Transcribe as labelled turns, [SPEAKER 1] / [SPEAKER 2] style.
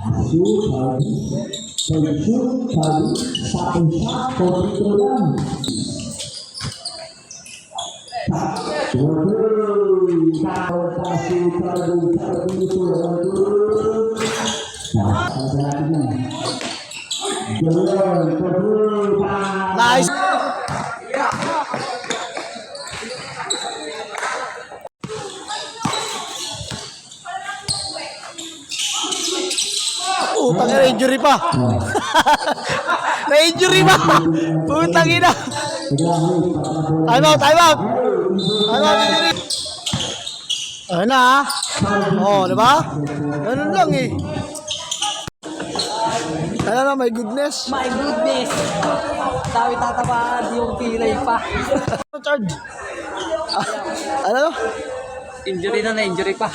[SPEAKER 1] Pag-shoot kali satu shot kontrito lang.
[SPEAKER 2] Nice. Putang ina, injury pa. Na-injury pa. Putang ina. Time out, time out. Time out, injury. Ayun na ha. Oo, di ba? Ganun lang eh. Ano na, my goodness.
[SPEAKER 3] My goodness! Dami tatabaan yung pilay pa.
[SPEAKER 2] Charge. Ano?
[SPEAKER 3] Injury na injury pa.